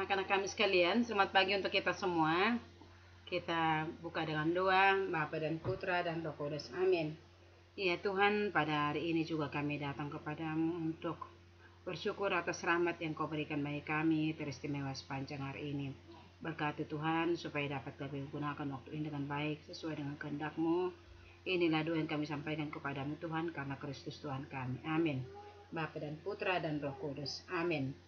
anak-anak kami sekalian, selamat pagi untuk kita semua. Kita buka dengan doa, Bapa dan Putra dan Roh Kudus. Amin. Ya Tuhan, pada hari ini juga kami datang kepadamu untuk bersyukur atas rahmat yang Kau berikan bagi kami, teristimewa sepanjang hari ini. Berkati Tuhan, supaya dapat kami gunakan waktu ini dengan baik, sesuai dengan kehendak-Mu. Inilah doa yang kami sampaikan kepadamu Tuhan, karena Kristus Tuhan kami. Amin. Bapa dan Putra dan Roh Kudus. Amin.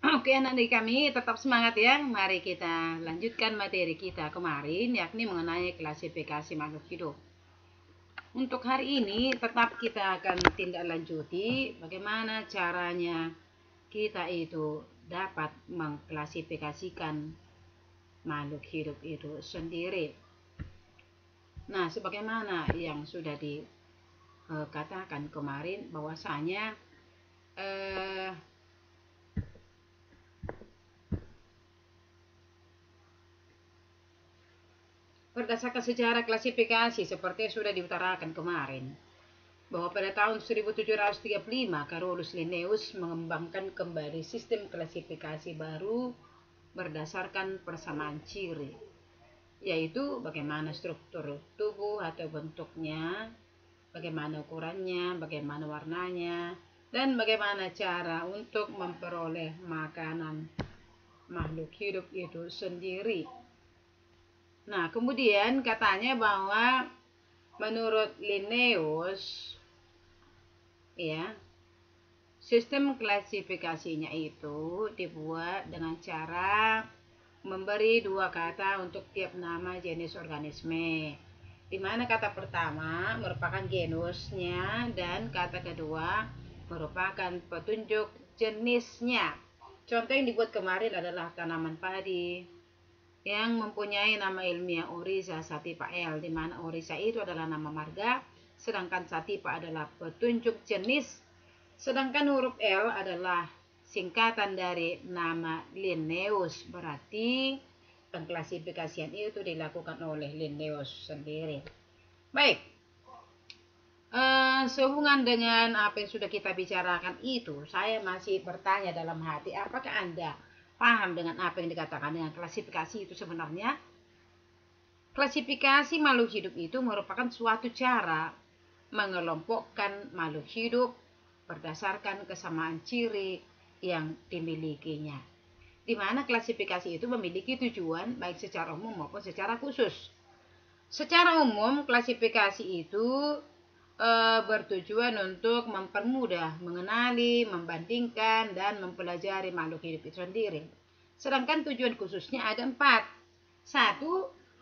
Oke anak-anak kami, tetap semangat ya. Mari kita lanjutkan materi kita kemarin, yakni mengenai klasifikasi makhluk hidup. Untuk hari ini tetap kita akan tindak lanjuti bagaimana caranya kita itu dapat mengklasifikasikan makhluk hidup itu sendiri. Nah, sebagaimana yang sudah dikatakan kemarin bahwasanya berdasarkan sejarah klasifikasi seperti yang sudah diutarakan kemarin, bahwa pada tahun 1735 Carolus Linnaeus mengembangkan kembali sistem klasifikasi baru berdasarkan persamaan ciri, yaitu bagaimana struktur tubuh atau bentuknya, bagaimana ukurannya, bagaimana warnanya, dan bagaimana cara untuk memperoleh makanan makhluk hidup itu sendiri. Nah, kemudian katanya bahwa menurut Linnaeus, ya, sistem klasifikasinya itu dibuat dengan cara memberi dua kata untuk tiap nama jenis organisme, di mana kata pertama merupakan genusnya dan kata kedua merupakan petunjuk jenisnya. Contoh yang dibuat kemarin adalah tanaman padi yang mempunyai nama ilmiah Oryza sativa-L, di mana Oryza itu adalah nama marga, sedangkan sativa adalah petunjuk jenis, sedangkan huruf L adalah singkatan dari nama Linnaeus. Berarti pengklasifikasian itu dilakukan oleh Linnaeus sendiri. Baik, sehubungan dengan apa yang sudah kita bicarakan itu, saya masih bertanya dalam hati, apakah Anda paham dengan apa yang dikatakan dengan klasifikasi itu sebenarnya? Klasifikasi makhluk hidup itu merupakan suatu cara mengelompokkan makhluk hidup berdasarkan kesamaan ciri yang dimilikinya, di mana klasifikasi itu memiliki tujuan baik secara umum maupun secara khusus. Secara umum, klasifikasi itu bertujuan untuk mempermudah mengenali, membandingkan, dan mempelajari makhluk hidup itu sendiri. Sedangkan tujuan khususnya ada 4. 1.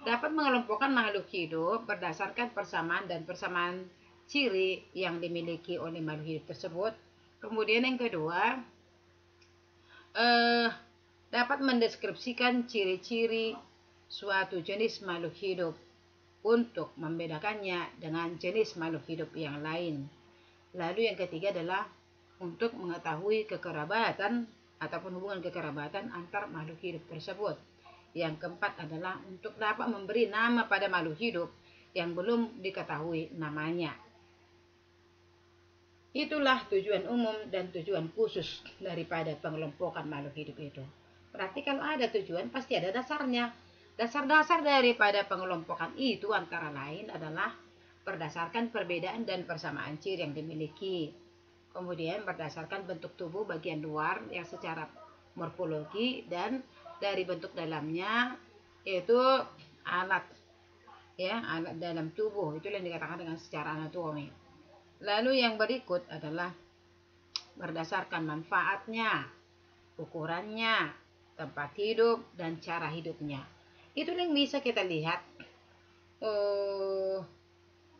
Dapat mengelompokkan makhluk hidup berdasarkan persamaan dan persamaan ciri yang dimiliki oleh makhluk hidup tersebut. Kemudian yang kedua, dapat mendeskripsikan ciri-ciri suatu jenis makhluk hidup untuk membedakannya dengan jenis makhluk hidup yang lain. Lalu yang ketiga adalah untuk mengetahui kekerabatan ataupun hubungan kekerabatan antar makhluk hidup tersebut. Yang keempat adalah untuk dapat memberi nama pada makhluk hidup yang belum diketahui namanya. Itulah tujuan umum dan tujuan khusus daripada pengelompokan makhluk hidup itu. Berarti kalau ada tujuan pasti ada dasarnya. Dasar-dasar daripada pengelompokan itu antara lain adalah berdasarkan perbedaan dan persamaan ciri yang dimiliki. Kemudian berdasarkan bentuk tubuh bagian luar yang secara morfologi, dan dari bentuk dalamnya yaitu alat dalam tubuh, itu yang dikatakan dengan secara anatomi. Lalu yang berikut adalah berdasarkan manfaatnya, ukurannya, tempat hidup, dan cara hidupnya. Itu yang bisa kita lihat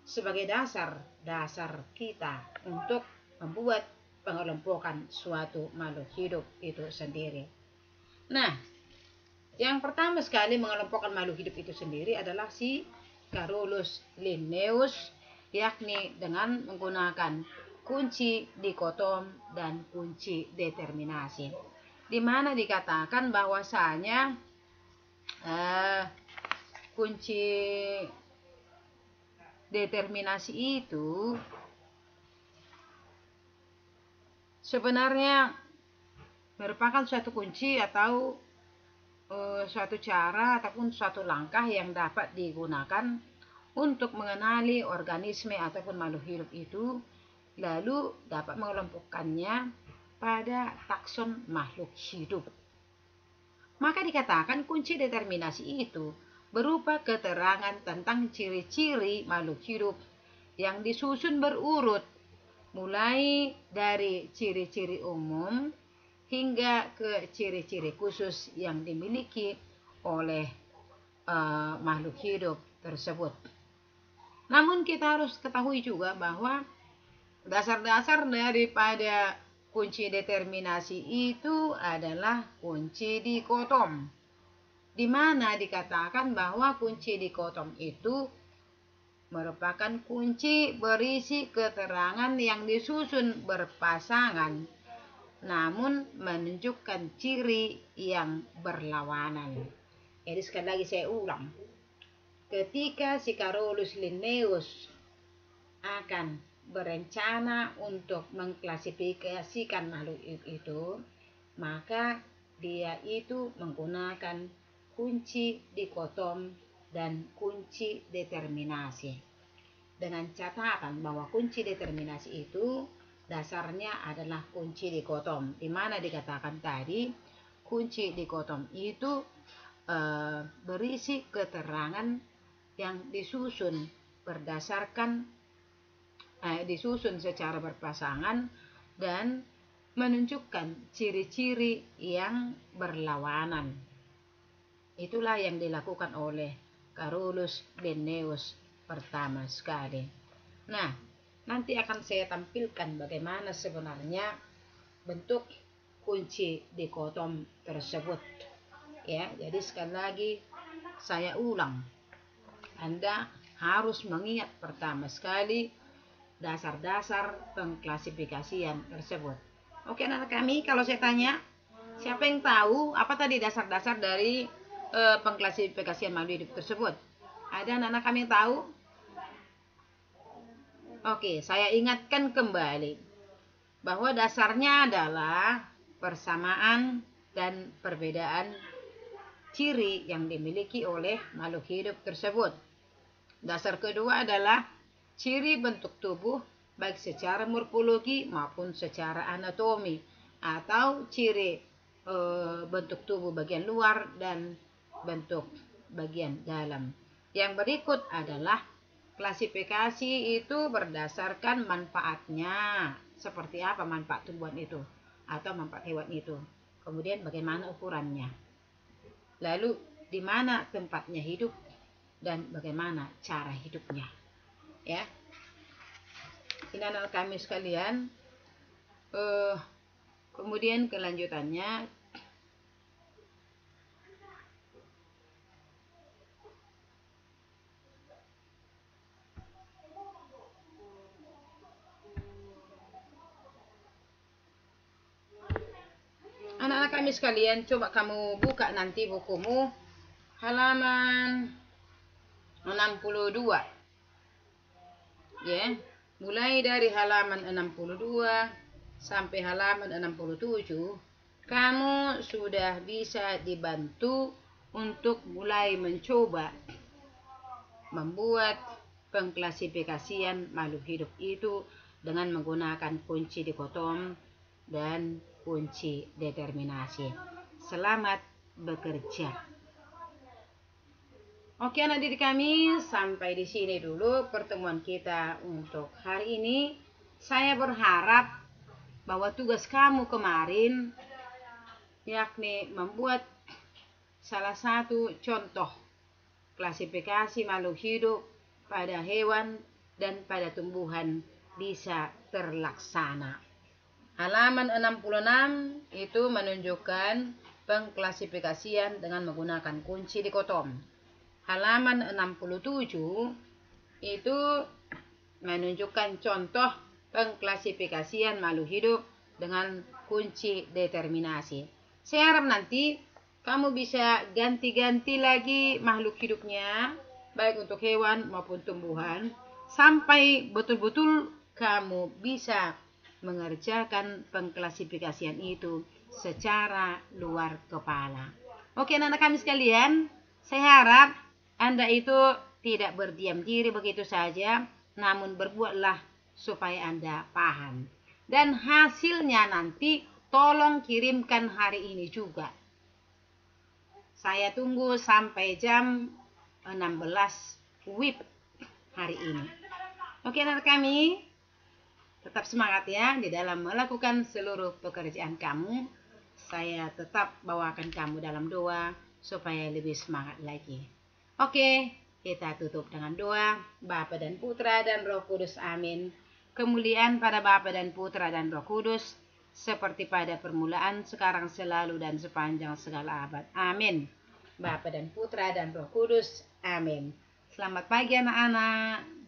sebagai dasar kita untuk membuat pengelompokan suatu makhluk hidup itu sendiri. Nah, yang pertama sekali mengelompokkan makhluk hidup itu sendiri adalah si Carolus Linnaeus, yakni dengan menggunakan kunci dikotom dan kunci determinasi, di mana dikatakan bahwasanya kunci determinasi itu sebenarnya merupakan suatu kunci atau suatu cara ataupun suatu langkah yang dapat digunakan untuk mengenali organisme ataupun makhluk hidup itu, lalu dapat mengelompokkannya pada takson makhluk hidup. Maka dikatakan kunci determinasi itu berupa keterangan tentang ciri-ciri makhluk hidup yang disusun berurut, mulai dari ciri-ciri umum hingga ke ciri-ciri khusus yang dimiliki oleh makhluk hidup tersebut. Namun kita harus ketahui juga bahwa dasar-dasar daripada kunci determinasi itu adalah kunci dikotom, di mana dikatakan bahwa kunci dikotom itu merupakan kunci berisi keterangan yang disusun berpasangan, namun menunjukkan ciri yang berlawanan. Jadi sekali lagi saya ulang, ketika si Carolus Linnaeus akan berencana untuk mengklasifikasikan makhluk itu, maka dia itu menggunakan kunci dikotom dan kunci determinasi, dengan catatan bahwa kunci determinasi itu dasarnya adalah kunci dikotom, di mana dikatakan tadi kunci dikotom itu berisi keterangan yang disusun berdasarkan disusun secara berpasangan dan menunjukkan ciri-ciri yang berlawanan. Itulah yang dilakukan oleh Carolus Linnaeus pertama sekali. Nah, nanti akan saya tampilkan bagaimana sebenarnya bentuk kunci dikotom tersebut. Ya, jadi sekali lagi saya ulang, Anda harus mengingat pertama sekali dasar-dasar pengklasifikasian tersebut. Oke anak kami, kalau saya tanya, siapa yang tahu apa tadi dasar-dasar dari pengklasifikasian makhluk hidup tersebut? Ada anak-anak kami yang tahu? Oke, saya ingatkan kembali bahwa dasarnya adalah persamaan dan perbedaan ciri yang dimiliki oleh makhluk hidup tersebut. Dasar kedua adalah ciri bentuk tubuh baik secara morfologi maupun secara anatomi, atau ciri bentuk tubuh bagian luar dan bentuk bagian dalam. Yang berikut adalah klasifikasi itu berdasarkan manfaatnya. Seperti apa manfaat tumbuhan itu atau manfaat hewan itu. Kemudian bagaimana ukurannya. Lalu di mana tempatnya hidup dan bagaimana cara hidupnya. Ya. Ini anak kami sekalian. Kemudian kelanjutannya, anak-anak kami sekalian, coba kamu buka nanti bukumu halaman 62. Ya, mulai dari halaman 62 sampai halaman 67, kamu sudah bisa dibantu untuk mulai mencoba membuat pengklasifikasian makhluk hidup itu dengan menggunakan kunci dikotom dan kunci determinasi. Selamat bekerja. Oke anak didik kami, sampai di sini dulu pertemuan kita untuk hari ini. Saya berharap bahwa tugas kamu kemarin yakni membuat salah satu contoh klasifikasi makhluk hidup pada hewan dan pada tumbuhan bisa terlaksana. Halaman 66 itu menunjukkan pengklasifikasian dengan menggunakan kunci dikotom. Halaman 67 itu menunjukkan contoh pengklasifikasian makhluk hidup dengan kunci determinasi. Saya harap nanti kamu bisa ganti-ganti lagi makhluk hidupnya, baik untuk hewan maupun tumbuhan, sampai betul-betul kamu bisa mengerjakan pengklasifikasian itu secara luar kepala. Oke, anak-anak kami sekalian, saya harap Anda itu tidak berdiam diri begitu saja, namun berbuatlah supaya Anda paham. Dan hasilnya nanti tolong kirimkan hari ini juga. Saya tunggu sampai jam 16 WIB hari ini. Oke, anak kami, tetap semangat ya di dalam melakukan seluruh pekerjaan kamu. Saya tetap bawakan kamu dalam doa supaya lebih semangat lagi. Oke, kita tutup dengan doa. Bapa dan Putra dan Roh Kudus, amin. Kemuliaan pada Bapa dan Putra dan Roh Kudus, seperti pada permulaan, sekarang, selalu, dan sepanjang segala abad. Amin. Bapa dan Putra dan Roh Kudus, amin. Selamat pagi anak-anak.